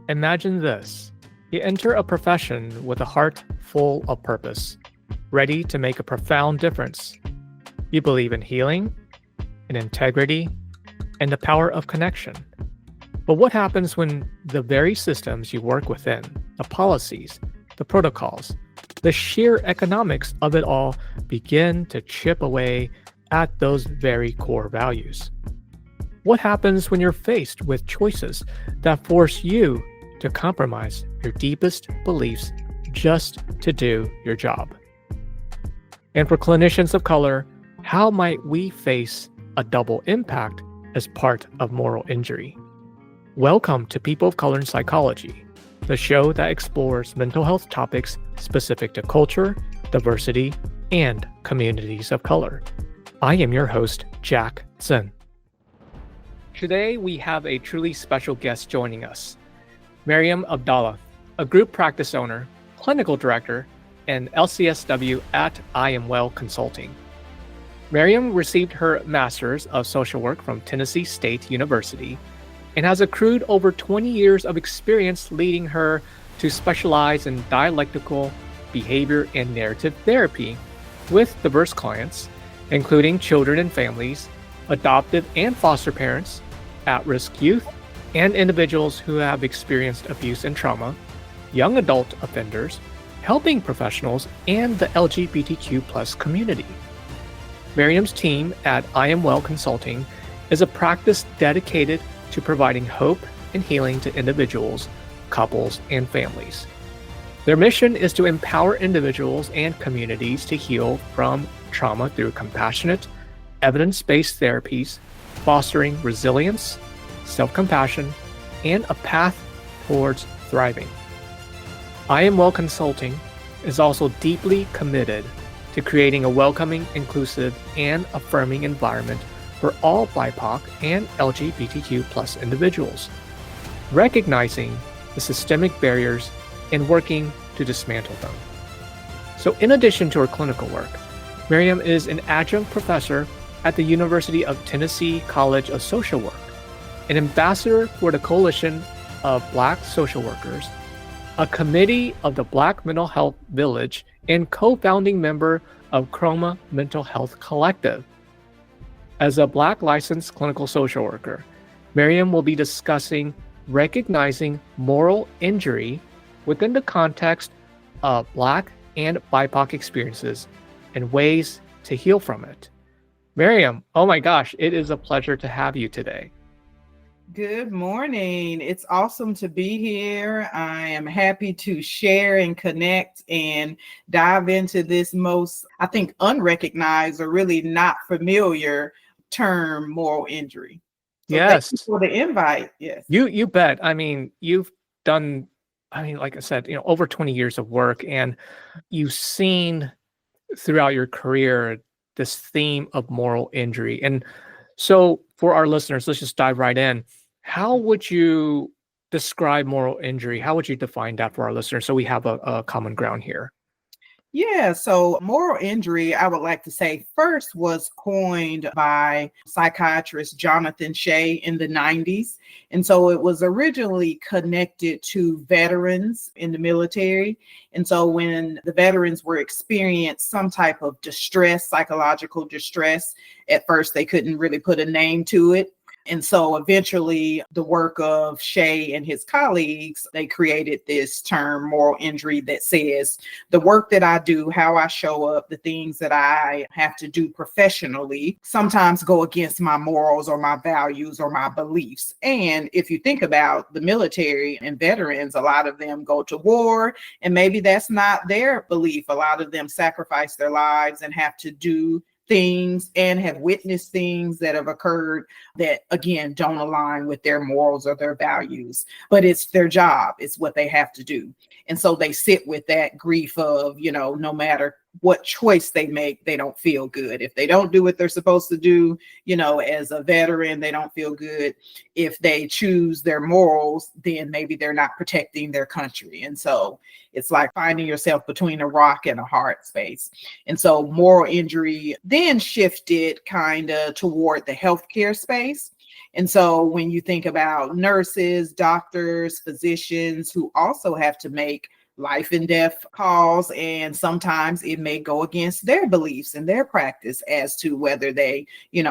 Imagine this. You enter a profession with a heart full of purpose, ready to make a profound difference. You believe in healing, in integrity, and the power of connection. But what happens when the very systems you work within, the policies, the protocols, the sheer economics of it all begin to chip away at those very core values? What happens when you're faced with choices that force you to compromise your deepest beliefs just to do your job? And for clinicians of color, how might we face a double impact as part of moral injury? Welcome to People of Color in Psychology, the show that explores mental health topics specific to culture, diversity, and communities of color. I am your host, Jack Zinn. Today, we have a truly special guest joining us, Maryam Abdallah, a group practice owner, clinical director, and LCSW at I Am Well Consulting. Maryam received her Master's of Social Work from Tennessee State University and has accrued over 20 years of experience, leading her to specialize in dialectical, behavior, and narrative therapy with diverse clients, including children and families, adoptive and foster parents, at-risk youth, and individuals who have experienced abuse and trauma, young adult offenders, helping professionals, and the LGBTQ+ community. Maryam's team at I Am Well Consulting is a practice dedicated to providing hope and healing to individuals, couples, and families. Their mission is to empower individuals and communities to heal from trauma through compassionate, evidence-based therapies, fostering resilience, self-compassion, and a path towards thriving. I Am Well Consulting is also deeply committed to creating a welcoming, inclusive, and affirming environment for all BIPOC and LGBTQ+ individuals, recognizing the systemic barriers and working to dismantle them. So in addition to her clinical work, Maryam is an adjunct professor at the University of Tennessee College of Social Work, an ambassador for the Coalition of Black Social Workers, a committee of the Black Mental Health Village, and co-founding member of Chroma Mental Health Collective. As a Black licensed clinical social worker, Maryam will be discussing recognizing moral injury within the context of Black and BIPOC experiences and ways to heal from it. Maryam, oh my gosh, it is a pleasure to have you today. Good morning. It's awesome to be here. I am happy to share and connect and dive into this most, I think, unrecognized or really not familiar term, moral injury. So yes. Thank you for the invite. Yes. You bet. I mean, you've done, like I said, over 20 years of work, and you've seen throughout your career this theme of moral injury. And so for our listeners, let's just dive right in. How would you describe moral injury? How would you define that for our listeners so we have a common ground here? Yeah, so moral injury, I would like to say, first was coined by psychiatrist Jonathan Shea in the 90s. And so it was originally connected to veterans in the military. And so when the veterans were experiencing some type of distress, psychological distress, at first they couldn't really put a name to it. And so eventually the work of Shea and his colleagues, they created this term moral injury that says the work that I do, how I show up, the things that I have to do professionally sometimes go against my morals or my values or my beliefs. And if you think about the military and veterans, a lot of them go to war and maybe that's not their belief. A lot of them sacrifice their lives and have to do things and have witnessed things that have occurred that, again, don't align with their morals or their values, but it's their job. It's what they have to do. And so they sit with that grief of, no matter what choice they make, they don't feel good. If they don't do what they're supposed to do, as a veteran, they don't feel good. If they choose their morals, then maybe they're not protecting their country. And so it's like finding yourself between a rock and a hard space. And so moral injury then shifted kind of toward the healthcare space. And so when you think about nurses, doctors, physicians who also have to make life and death calls, and sometimes it may go against their beliefs and their practice as to whether they,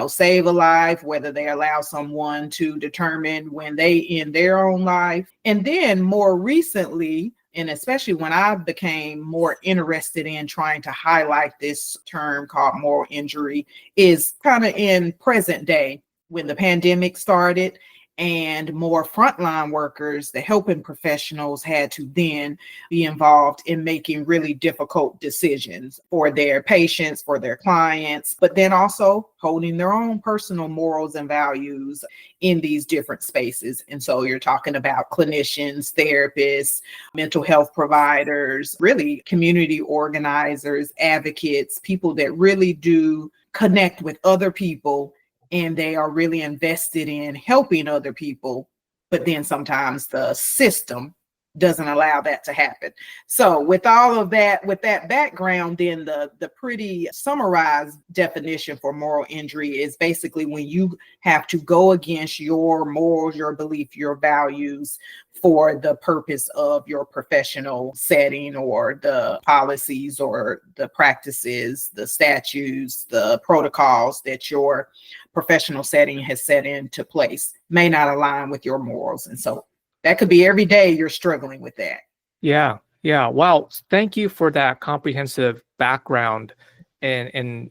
save a life, whether they allow someone to determine when they end their own life. And then more recently, and especially when I became more interested in trying to highlight this term called moral injury, is kind of in present day when the pandemic started and more frontline workers, the helping professionals, had to then be involved in making really difficult decisions for their patients, for their clients, but then also holding their own personal morals and values in these different spaces. And so you're talking about clinicians, therapists, mental health providers, really community organizers, advocates, people that really do connect with other people, and they are really invested in helping other people, but then sometimes the system doesn't allow that to happen. So with all of that, with that background, then the pretty summarized definition for moral injury is basically when you have to go against your morals, your belief, your values for the purpose of your professional setting, or the policies or the practices, the statutes, the protocols that your professional setting has set into place may not align with your morals. And so that could be every day you're struggling with that. Yeah. Yeah. Wow. Thank you for that comprehensive background and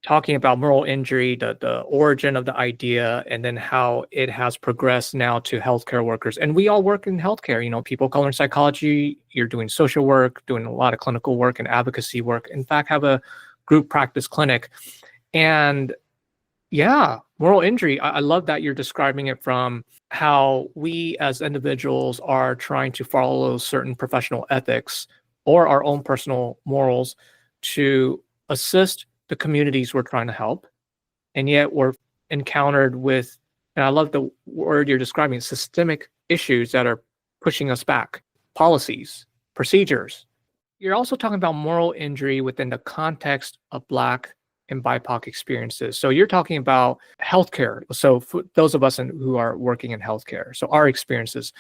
talking about moral injury, the origin of the idea, and then how it has progressed now to healthcare workers. And we all work in healthcare, people of color in psychology, you're doing social work, doing a lot of clinical work and advocacy work. In fact, have a group practice clinic. And yeah, moral injury. I love that you're describing it from how we as individuals are trying to follow certain professional ethics or our own personal morals to assist the communities we're trying to help. And yet we're encountered with, and I love the word you're describing, systemic issues that are pushing us back, policies, procedures. You're also talking about moral injury within the context of Black and BIPOC experiences. So you're talking about healthcare. So for those of us who are working in healthcare, so our experiences,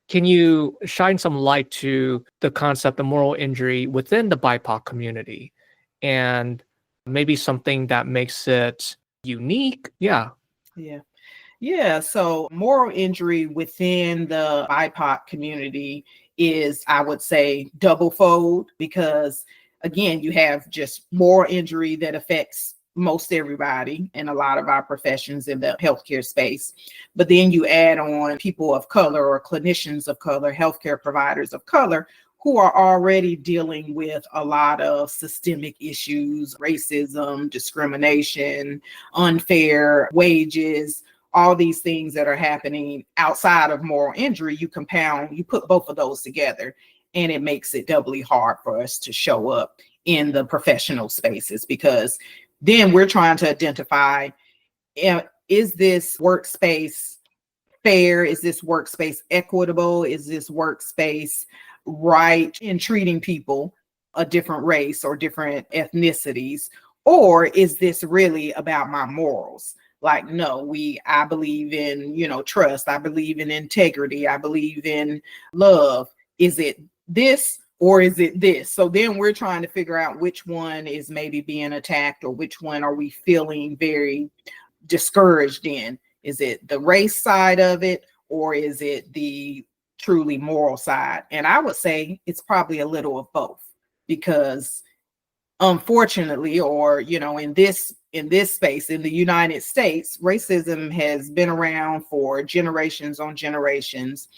can you shine some light to the concept of moral injury within the BIPOC community and maybe something that makes it unique? Yeah. Yeah. So moral injury within the BIPOC community is, I would say, double fold, because again, you have just moral injury that affects most everybody in a lot of our professions in the healthcare space. But then you add on people of color or clinicians of color, healthcare providers of color, who are already dealing with a lot of systemic issues, racism, discrimination, unfair wages, all these things that are happening outside of moral injury. You put both of those together, and it makes it doubly hard for us to show up in the professional spaces, because then we're trying to identify, is this workspace fair? Is this workspace equitable? Is this workspace right in treating people a different race or different ethnicities? Or is this really about my morals? Like, no, I believe in, trust. I believe in integrity. I believe in love. Is it this or is it this? So then we're trying to figure out which one is maybe being attacked, or which one are we feeling very discouraged in? Is it the race side of it, or is it the truly moral side? And I would say it's probably a little of both, because unfortunately, or in this space in the United States, racism has been around for generations on generations.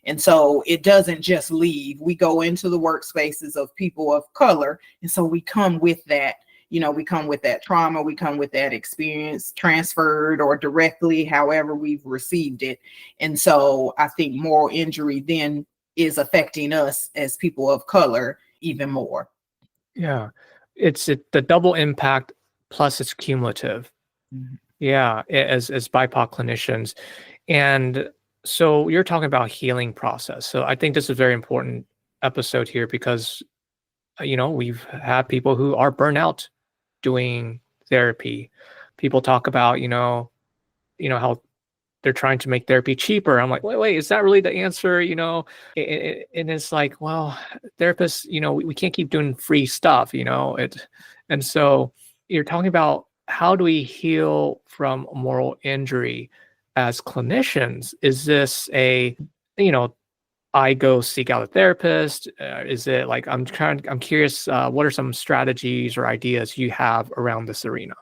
And so it doesn't just leave. We go into the workspaces of people of color, and so we come with that. We come with that trauma, we come with that experience, transferred or directly, however we've received it. And so I think moral injury then is affecting us as people of color even more. Yeah. It's the double impact, plus it's cumulative. Mhm. Yeah, as BIPOC clinicians. And so you're talking about healing process. So I think this is a very important episode here, because we've had people who are burnt doing therapy. People talk about how they're trying to make therapy cheaper. I'm like, wait, is that really the answer? And it's like, well, therapists, we can't keep doing free stuff, and so you're talking about how do we heal from moral injury as clinicians? Is this I go seek out a therapist? Is it like, I'm curious, what are some strategies or ideas you have around this arena?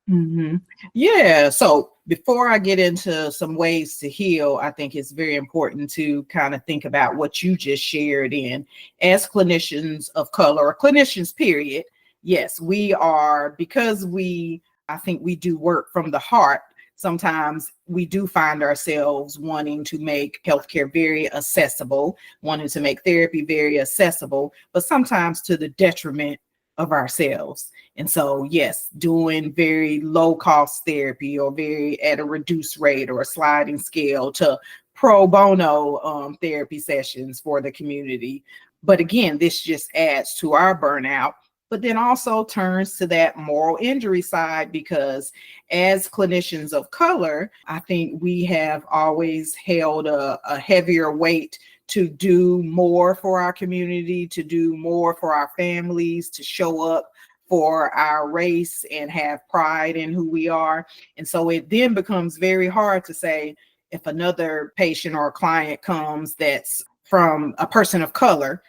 Mm-hmm. Yeah. So before I get into some ways to heal, I think it's very important to kind of think about what you just shared in as clinicians of color or clinicians, period. Yes, we are, because I think we do work from the heart. Sometimes we do find ourselves wanting to make healthcare very accessible, wanting to make therapy very accessible, but sometimes to the detriment of ourselves. And so, yes, doing very low cost therapy or very at a reduced rate or a sliding scale to pro bono therapy sessions for the community. But again, this just adds to our burnout, but then also turns to that moral injury side, because as clinicians of color, I think we have always held a heavier weight to do more for our community, to do more for our families, to show up for our race and have pride in who we are. And so it then becomes very hard to say, if another patient or a client comes that's from a person of color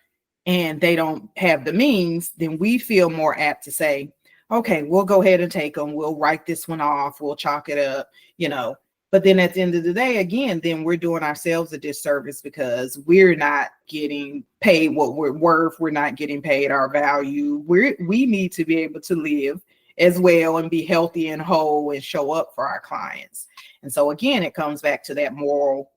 and they don't have the means, then we feel more apt to say, okay, we'll go ahead and take them. We'll write this one off. We'll chalk it up, But then at the end of the day, again, then we're doing ourselves a disservice because we're not getting paid what we're worth. We're not getting paid our value. We need to be able to live as well and be healthy and whole and show up for our clients. And so again, it comes back to that moral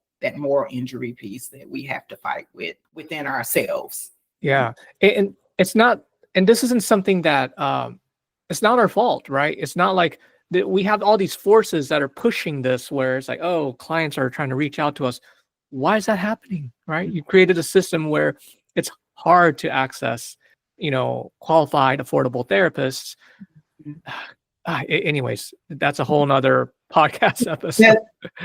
injury piece that we have to fight within ourselves. Yeah. And it's not, and this isn't something that it's not our fault, right? It's not like that we have all these forces that are pushing this, where it's like, oh, clients are trying to reach out to us. Why is that happening? Right? You created a system where it's hard to access, qualified, affordable therapists. Anyways, that's a whole nother podcast episode.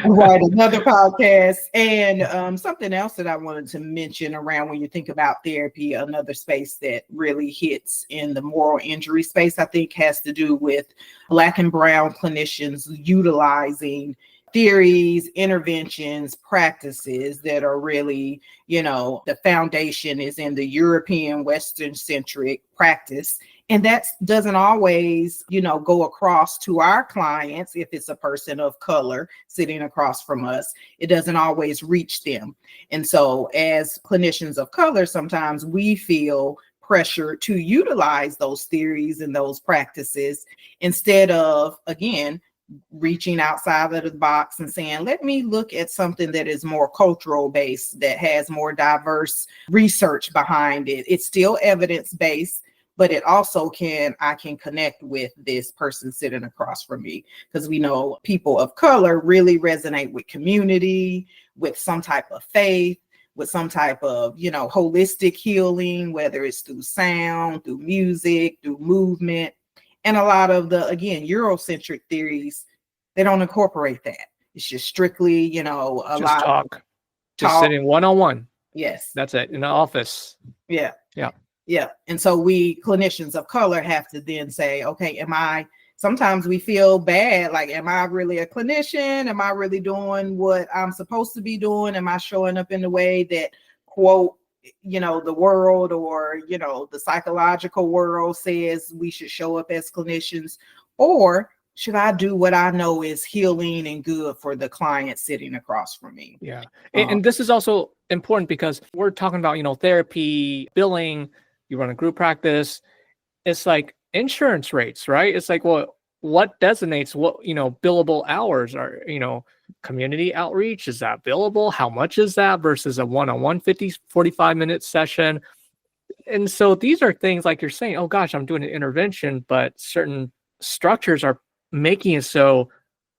Right, another podcast. And something else that I wanted to mention around when you think about therapy, another space that really hits in the moral injury space, I think, has to do with Black and Brown clinicians utilizing theories, interventions, practices that are really, the foundation is in the European Western centric practice. And that doesn't always, go across to our clients. If it's a person of color sitting across from us, it doesn't always reach them. And so as clinicians of color, sometimes we feel pressure to utilize those theories and those practices instead of, again, reaching outside of the box and saying, let me look at something that is more cultural based, that has more diverse research behind it. It's still evidence based, but it also I can connect with this person sitting across from me, because we know people of color really resonate with community, with some type of faith, with some type of, holistic healing, whether it's through sound, through music, through movement. And a lot of the, again, Eurocentric theories, they don't incorporate that. It's just strictly, just talk. Just sitting one-on-one. Yes. That's it, in the office. Yeah. Yeah. Yeah. And so we clinicians of color have to then say, okay, sometimes we feel bad. Like, am I really a clinician? Am I really doing what I'm supposed to be doing? Am I showing up in the way that, quote, the world or, the psychological world says we should show up as clinicians? Or should I do what I know is healing and good for the client sitting across from me? Yeah. And this is also important because we're talking about, therapy, billing, you run a group practice. It's like insurance rates, right? It's like, well, what designates what, billable hours are, community outreach? Is that billable? How much is that versus a one-on-one 45-minute session? And so these are things like you're saying, oh gosh, I'm doing an intervention, but certain structures are making it so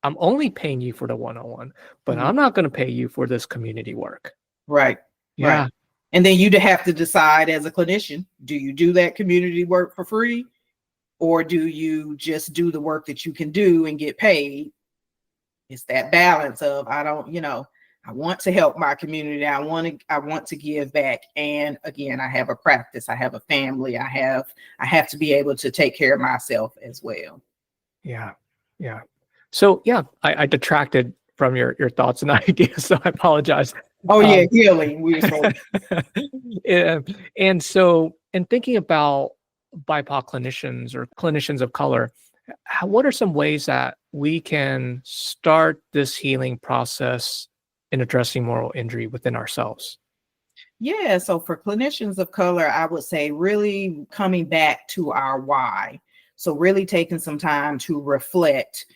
I'm only paying you for the one-on-one, but I'm not going to pay you for this community work. Right. Yeah. Right. And then you'd have to decide as a clinician, do you do that community work for free? Or do you just do the work that you can do and get paid? it's that balance of, I don't, I want to help my community. I want to give back. And again, I have a practice, I have a family, I have to be able to take care of myself as well. Yeah. Yeah. So yeah, I detracted from your thoughts and ideas, so I apologize. Oh yeah, healing. We were supposed Yeah. And so, in thinking about BIPOC clinicians or clinicians of color, what are some ways that we can start this healing process in addressing moral injury within ourselves? Yeah, so for clinicians of color, I would say really coming back to our why. So really taking some time to reflect,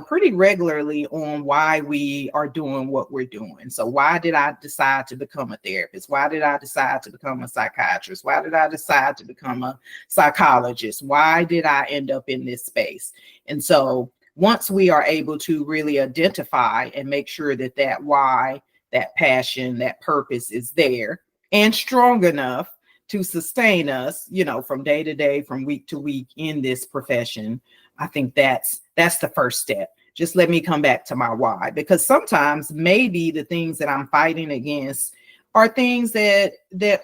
pretty regularly on why we are doing what we're doing. So why did I decide to become a therapist? Why did I decide to become a psychiatrist? Why did I decide to become a psychologist? Why did I end up in this space? And so once we are able to really identify and make sure that that why, that passion, that purpose is there and strong enough to sustain us, from day to day, from week to week in this profession, I think that's the first step. Just let me come back to my why, because sometimes maybe the things that I'm fighting against are things that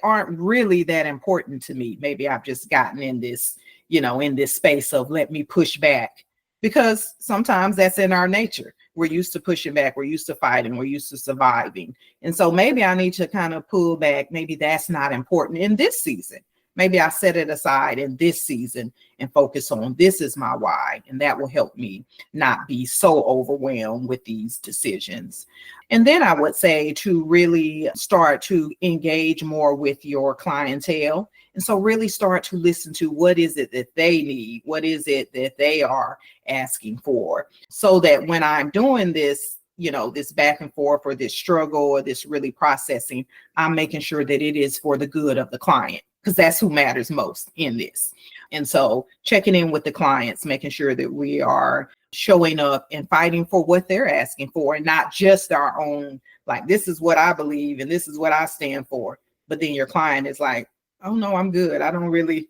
aren't really that important to me. Maybe I've just gotten in this, in this space of let me push back, because sometimes that's in our nature. We're used to pushing back. We're used to fighting. We're used to surviving. And so maybe I need to kind of pull back. Maybe that's not important in this season. Maybe I set it aside in this season and focus on this is my why. And that will help me not be so overwhelmed with these decisions. And then I would say to really start to engage more with your clientele. And so really start to listen to what is it that they need? What is it that they are asking for? So that when I'm doing this, this back and forth or this struggle or this really processing, I'm making sure that it is for the good of the client, because that's who matters most in this. And so checking in with the clients, making sure that we are showing up and fighting for what they're asking for, and not just our own, like, this is what I believe and this is what I stand for. But then your client is like, oh no, I'm good. I don't really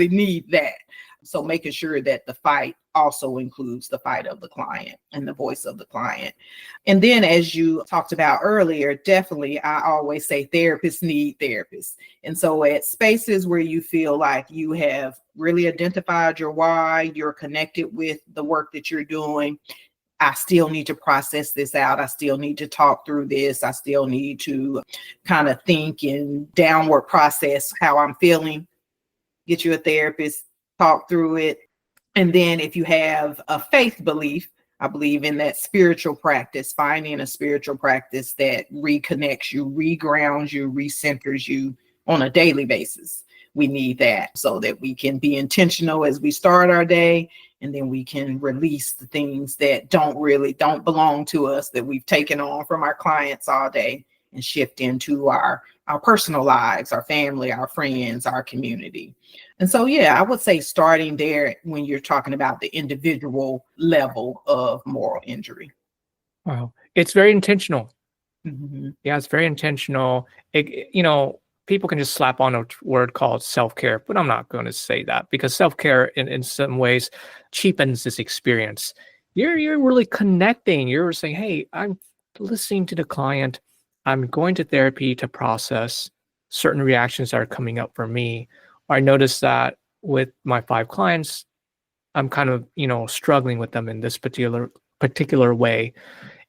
need that. So making sure that the fight also includes the fight of the client and the voice of the client. And then, as you talked about earlier, definitely, I always say therapists need therapists. And so at spaces where you feel like you have really identified your why, you're connected with the work that you're doing, I still need to process this out. I still need to talk through this. I still need to kind of think and downward process how I'm feeling. Get you a therapist, talk through it. And then if you have a faith belief, I believe in that spiritual practice, finding a spiritual practice that reconnects you, regrounds you, recenters you on a daily basis. We need that so that we can be intentional as we start our day, and then we can release the things that don't belong to us, that we've taken on from our clients all day, and shift into our personal lives, our family, our friends, our community. And so, yeah, I would say starting there when you're talking about the individual level of moral injury. Wow. It's very intentional. Mm-hmm. Yeah, it's very intentional. People can just slap on a word called self-care, but I'm not going to say that, because self-care in some ways cheapens this experience. You're really connecting. You're saying, hey, I'm listening to the client. I'm going to therapy to process certain reactions that are coming up for me. I notice that with my 5 clients, I'm kind of, struggling with them in this particular way,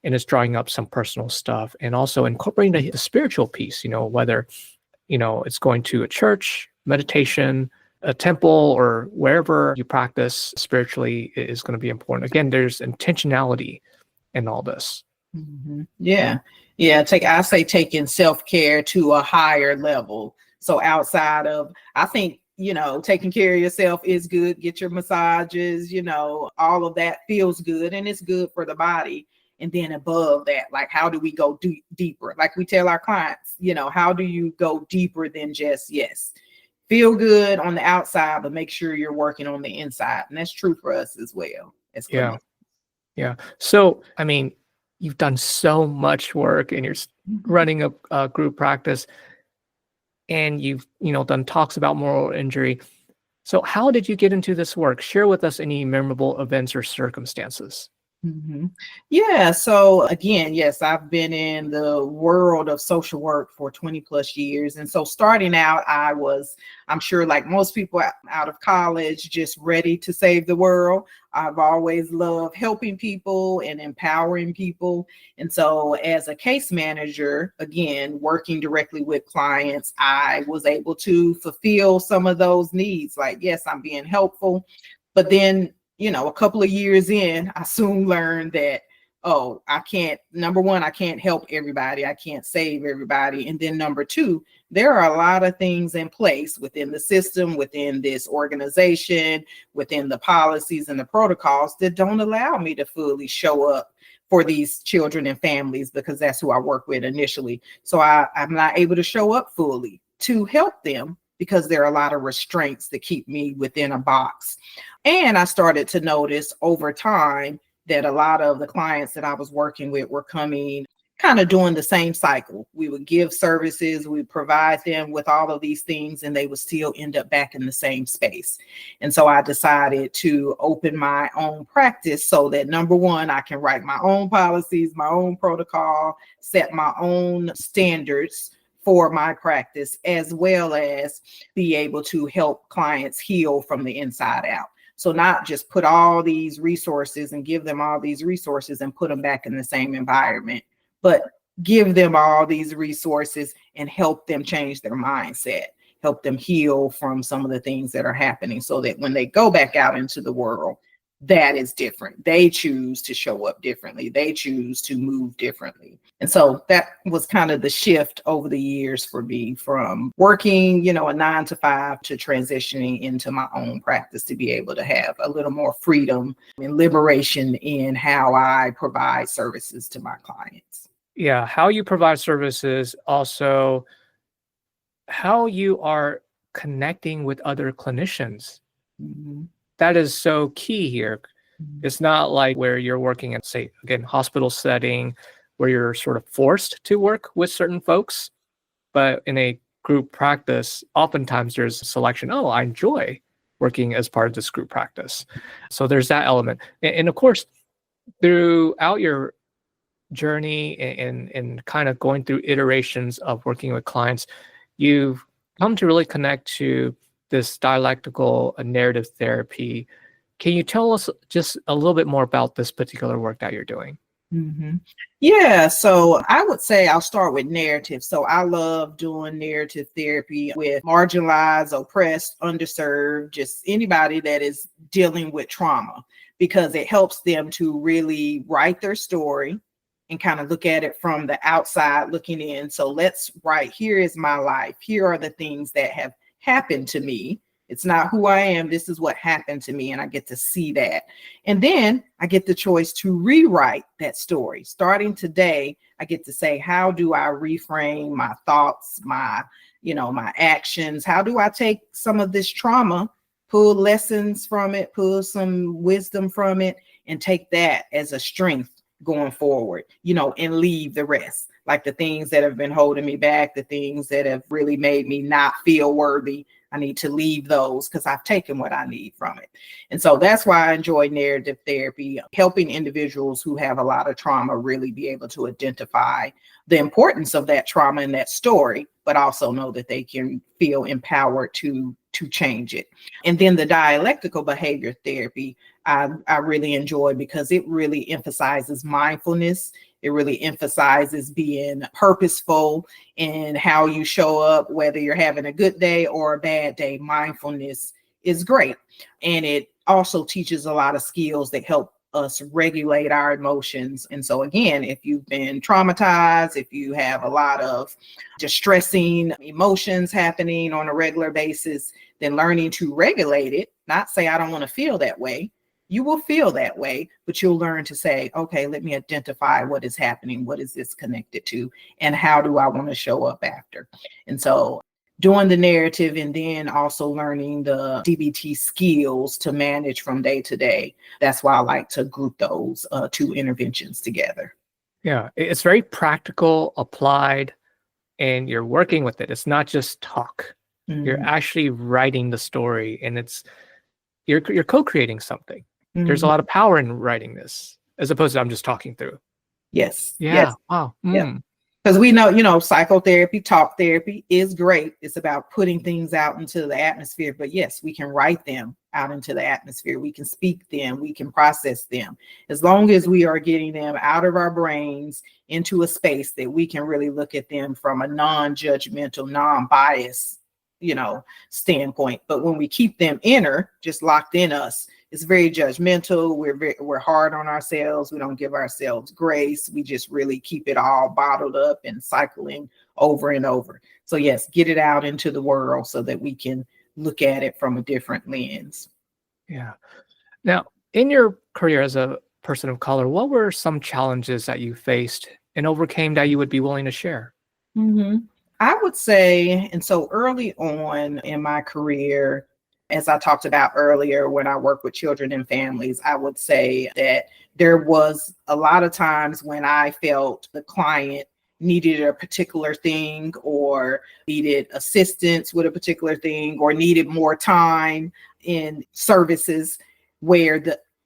and it's drawing up some personal stuff, and also incorporating the spiritual piece, whether, it's going to a church, meditation, a temple, or wherever you practice spiritually is going to be important. Again, there's intentionality in all this. Mm-hmm. Yeah. I say taking self-care to a higher level. So outside of, I think, taking care of yourself is good. Get your massages, all of that feels good, and it's good for the body. And then above that, like, how do we go deeper? Like we tell our clients, how do you go deeper than just, yes, feel good on the outside, but make sure you're working on the inside. And that's true for us as well. As yeah. Yeah. So, you've done so much work, and you're running a group practice, and you've, done talks about moral injury. So how did you get into this work? Share with us any memorable events or circumstances. Mhm. Yeah. So again, yes, I've been in the world of social work for 20 plus years. And so starting out, I'm sure like most people out of college, just ready to save the world. I've always loved helping people and empowering people. And so as a case manager, again, working directly with clients, I was able to fulfill some of those needs. Like, yes, I'm being helpful, but then a couple of years in, I soon learned that, oh, I can't, number one, I can't help everybody. I can't save everybody. And then number two, there are a lot of things in place within the system, within this organization, within the policies and the protocols that don't allow me to fully show up for these children and families, because that's who I work with initially. So I'm not able to show up fully to help them because there are a lot of restraints that keep me within a box. And I started to notice over time that a lot of the clients that I was working with were coming kind of doing the same cycle. We would give services, we provide them with all of these things, and they would still end up back in the same space. And so I decided to open my own practice so that number one, I can write my own policies, my own protocol, set my own standards for my practice, as well as be able to help clients heal from the inside out. So not just put all these resources and give them all these resources and put them back in the same environment, but give them all these resources and help them change their mindset, help them heal from some of the things that are happening so that when they go back out into the world, that is different. They choose to show up differently. They choose to move differently. And so that was kind of the shift over the years for me, from working, a 9 to 5 to transitioning into my own practice to be able to have a little more freedom and liberation in how I provide services to my clients. Yeah, how you provide services, also how you are connecting with other clinicians. Mhm. That is so key here. Mhm. It's not like where you're working at, say, again, hospital setting, where you're sort of forced to work with certain folks. But in a group practice, oftentimes there's a selection. Oh, I enjoy working as part of this group practice. So there's that element. And of course, throughout your journey and kind of going through iterations of working with clients, you've come to really connect to this dialectical narrative therapy. Can you tell us just a little bit more about this particular work that you're doing? Mm-hmm. Yeah, so I would say I'll start with narrative. So I love doing narrative therapy with marginalized, oppressed, underserved, just anybody that is dealing with trauma, because it helps them to really write their story and kind of look at it from the outside looking in. So let's write, here is my life. Here are the things that have happened to me. It's not who I am. This is what happened to me. And I get to see that. And then I get the choice to rewrite that story. Starting today, I get to say, how do I reframe my thoughts, my actions? How do I take some of this trauma, pull lessons from it, pull some wisdom from it, and take that as a strength going forward, and leave the rest, like the things that have been holding me back, the things that have really made me not feel worthy. I need to leave those because I've taken what I need from it. And so that's why I enjoy narrative therapy, helping individuals who have a lot of trauma really be able to identify the importance of that trauma in that story, but also know that they can feel empowered to change it. And then the dialectical behavior therapy, I really enjoy, because it really emphasizes mindfulness. It really emphasizes being purposeful in how you show up, whether you're having a good day or a bad day. Mindfulness is great. And it also teaches a lot of skills that help us regulate our emotions. And so again, if you've been traumatized, if you have a lot of distressing emotions happening on a regular basis, then learning to regulate it, not say, I don't want to feel that way. You will feel that way, but you'll learn to say, okay, let me identify what is happening. What is this connected to? And how do I want to show up after? And so doing the narrative, and then also learning the DBT skills to manage from day to day. That's why I like to group those two interventions together. Yeah, it's very practical, applied, and you're working with it. It's not just talk. You're Mhm. actually writing the story, and you're co-creating something. There's a Mhm. lot of power in writing this. as opposed to I'm just talking through. Yes. Yeah. Yes. Wow. Yeah. Because we know, psychotherapy, talk therapy is great. It's about putting things out into the atmosphere. But yes, we can write them out into the atmosphere. We can speak them. We can process them. As long as we are getting them out of our brains into a space that we can really look at them from a non-judgmental, non-biased, standpoint. But when we keep them inner, just locked in us, it's very judgmental. We're hard on ourselves. We don't give ourselves grace. We just really keep it all bottled up and cycling over and over. So yes, get it out into the world so that we can look at it from a different lens. Yeah. Now, in your career as a person of color, what were some challenges that you faced and overcame that you would be willing to share? Mm-hmm. I would say, and so early on in my career, as I talked about earlier, when I work with children and families, I would say that there was a lot of times when I felt the client needed a particular thing or needed assistance with a particular thing or needed more time in services where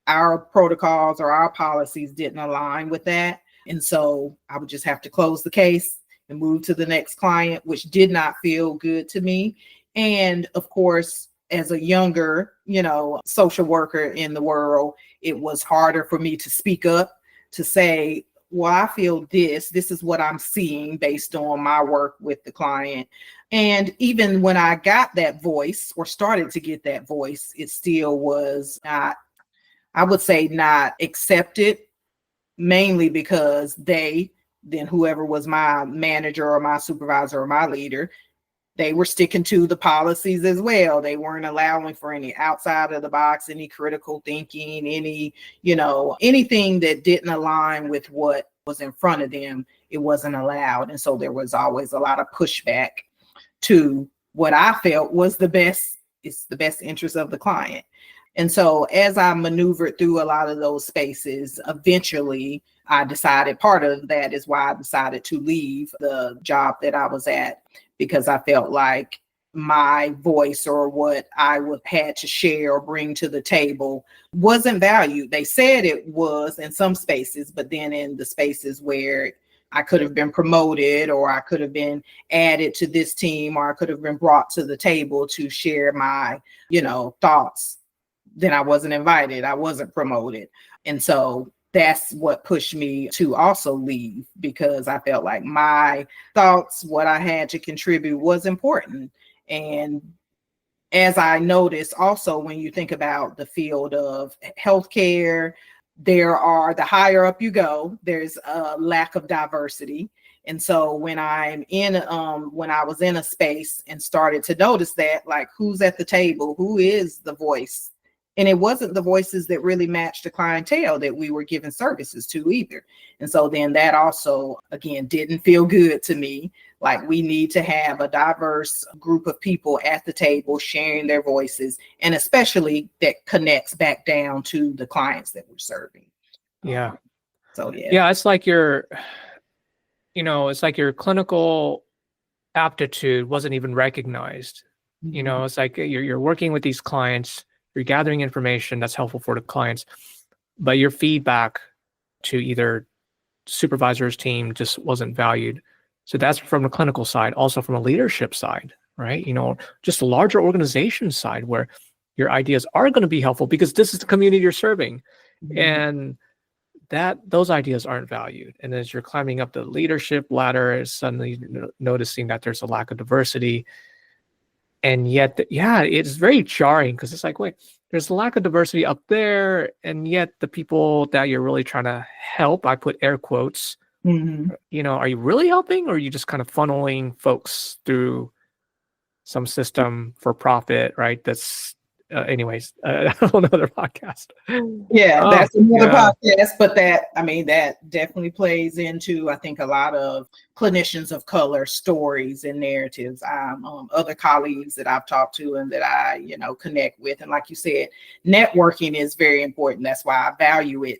our protocols or our policies didn't align with that. And so I would just have to close the case and move to the next client, which did not feel good to me. And of course, as a younger, social worker in the world, it was harder for me to speak up, to say, well, I feel this is what I'm seeing based on my work with the client. And even when I got that voice or started to get that voice, it still was not, I would say, not accepted, mainly because then whoever was my manager or my supervisor or my leader, they were sticking to the policies as well. They weren't allowing for any outside of the box, any critical thinking, anything that didn't align with what was in front of them. It wasn't allowed. And so there was always a lot of pushback to what I felt was the best interest of the client. And so as I maneuvered through a lot of those spaces, eventually I decided, part of that is why I decided to leave the job that I was at, because I felt like my voice or what I had to share or bring to the table wasn't valued. They said it was in some spaces, but then in the spaces where I could have been promoted or I could have been added to this team or I could have been brought to the table to share my, thoughts, then I wasn't invited. I wasn't promoted. And so that's what pushed me to also leave, because I felt like my thoughts, what I had to contribute, was important. And as I noticed also, when you think about the field of healthcare, the higher up you go, there's a lack of diversity. And so when I was in a space and started to notice that, like, who's at the table, who is the voice? And it wasn't the voices that really matched the clientele that we were giving services to either. And so then that also, again, didn't feel good to me. Like, we need to have a diverse group of people at the table sharing their voices, and especially that connects back down to the clients that we're serving. Yeah. So, yeah. Yeah, it's like your clinical aptitude wasn't even recognized. Mm-hmm. It's like you're working with these clients, you're gathering information that's helpful for the clients, but your feedback to either supervisor's team just wasn't valued. So that's from the clinical side, also from a leadership side, right? Just a larger organization side where your ideas are going to be helpful because this is the community you're serving. Mm-hmm. And those ideas aren't valued. And as you're climbing up the leadership ladder, suddenly noticing that there's a lack of diversity. And yet, it's very jarring, because it's like, wait, there's a lack of diversity up there, and yet the people that you're really trying to help, I put air quotes, Mm-hmm. Are you really helping, or are you just kind of funneling folks through some system for profit, right? That's anyways, a whole nother podcast. Yeah, that's another yeah. podcast, but that definitely plays into, I think, a lot of clinicians of color stories and narratives. Other colleagues that I've talked to and that I, connect with. And like you said, networking is very important. That's why I value it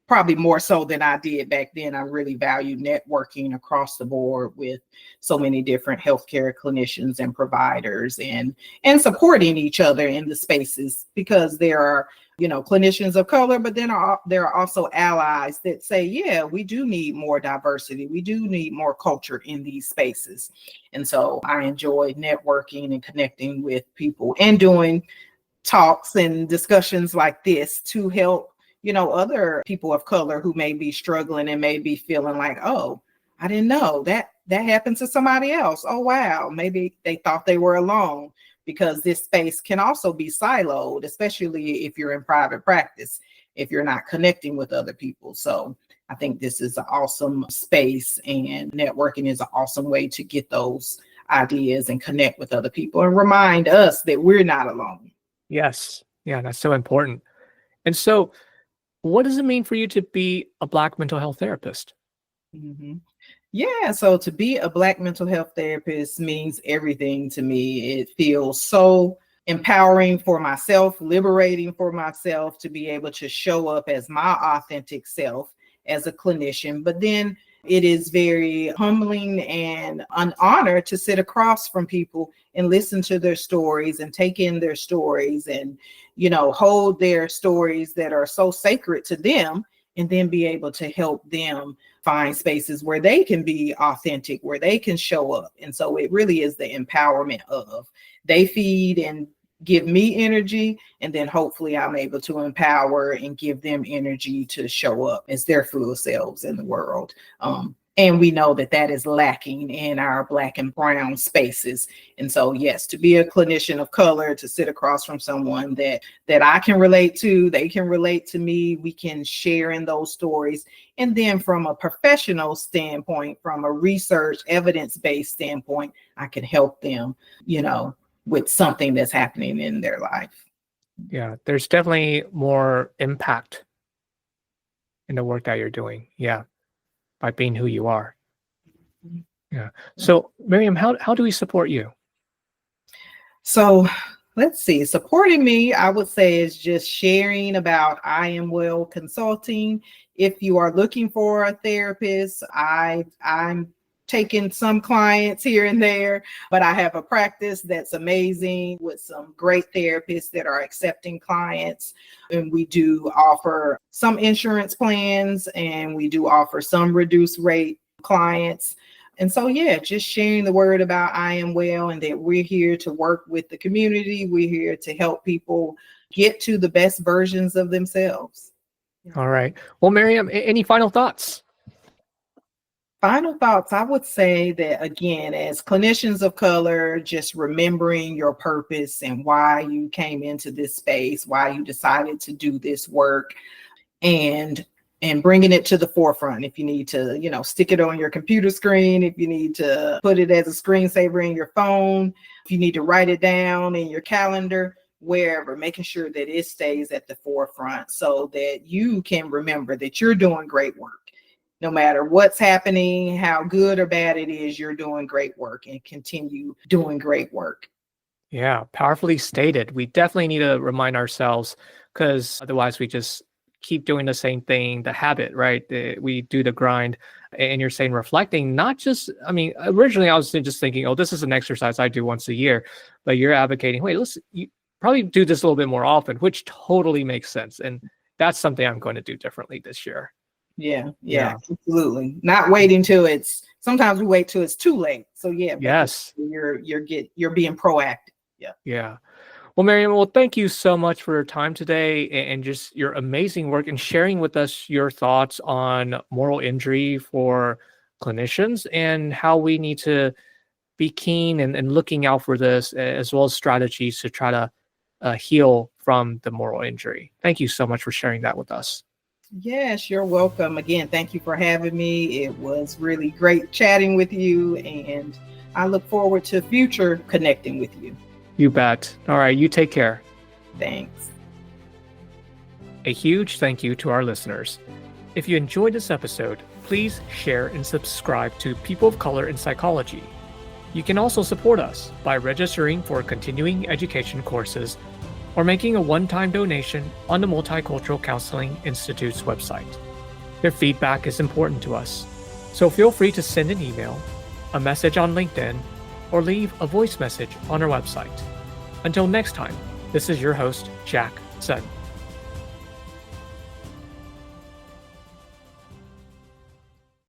probably more so than I did back then. I really value networking across the board with so many different healthcare clinicians and providers, and supporting each other in the spaces, because there are, clinicians of color, but then there are also allies that say, yeah, we do need more diversity. We do need more culture in these spaces. And so I enjoy networking and connecting with people and doing talks and discussions like this to help other people of color who may be struggling and may be feeling like, oh, I didn't know that happened to somebody else. Oh, wow. Maybe they thought they were alone, because this space can also be siloed, especially if you're in private practice, if you're not connecting with other people. So I think this is an awesome space, and networking is an awesome way to get those ideas and connect with other people and remind us that we're not alone. Yes. Yeah, that's so important. And so, what does it mean for you to be a Black mental health therapist? Mm-hmm. Yeah, so to be a Black mental health therapist means everything to me. It feels so empowering for myself, liberating for myself to be able to show up as my authentic self as a clinician. But then it is very humbling and an honor to sit across from people and listen to their stories and take in their stories and, hold their stories that are so sacred to them, and then be able to help them find spaces where they can be authentic, where they can show up. And so it really is the empowerment of, they feed and give me energy, and then hopefully I'm able to empower and give them energy to show up as their full selves in the world. And we know that is lacking in our Black and brown spaces. And so, yes, to be a clinician of color, to sit across from someone that I can relate to, they can relate to me, we can share in those stories. And then from a professional standpoint, from a research evidence-based standpoint, I can help them, with something that's happening in their life. Yeah, there's definitely more impact in the work that you're doing. Yeah. By being who you are. Yeah. So, Maryam, how do we support you? So let's see. Supporting me, I would say, is just sharing about I Am Well Consulting. If you are looking for a therapist, I'm taking some clients here and there, but I have a practice that's amazing with some great therapists that are accepting clients. And we do offer some insurance plans, and we do offer some reduced rate clients. And so, yeah, just sharing the word about I Am Well, and that we're here to work with the community. We're here to help people get to the best versions of themselves. All right. Well, Maryam, any final thoughts? Final thoughts, I would say that, again, as clinicians of color, just remembering your purpose and why you came into this space, why you decided to do this work, and bringing it to the forefront. If you need to, stick it on your computer screen, if you need to put it as a screensaver in your phone, if you need to write it down in your calendar, wherever, making sure that it stays at the forefront so that you can remember that you're doing great work. No matter what's happening, how good or bad it is, you're doing great work, and continue doing great work. Yeah, powerfully stated. We definitely need to remind ourselves, because otherwise we just keep doing the same thing, the habit, right? We do the grind. And you're saying reflecting, not just, originally I was just thinking, oh, this is an exercise I do once a year, but you're advocating, wait, listen, you probably do this a little bit more often, which totally makes sense. And that's something I'm going to do differently this year. Yeah, absolutely. Not waiting till sometimes we wait till it's too late. So yeah, yes, you're being proactive. Yeah. Well, Maryam, thank you so much for your time today and just your amazing work and sharing with us your thoughts on moral injury for clinicians and how we need to be keen and looking out for this, as well as strategies to try to heal from the moral injury. Thank you so much for sharing that with us. Yes, you're welcome. Again, thank you for having me. It was really great chatting with you, and I look forward to future connecting with you. You bet. All right, you take care. Thanks. A huge thank you to our listeners. If you enjoyed this episode, please share and subscribe to People of Color in Psychology. You can also support us by registering for continuing education courses or making a one-time donation on the Multicultural Counseling Institute's website. Your feedback is important to us, so feel free to send an email, a message on LinkedIn, or leave a voice message on our website. Until next time, this is your host, Jack Sutton.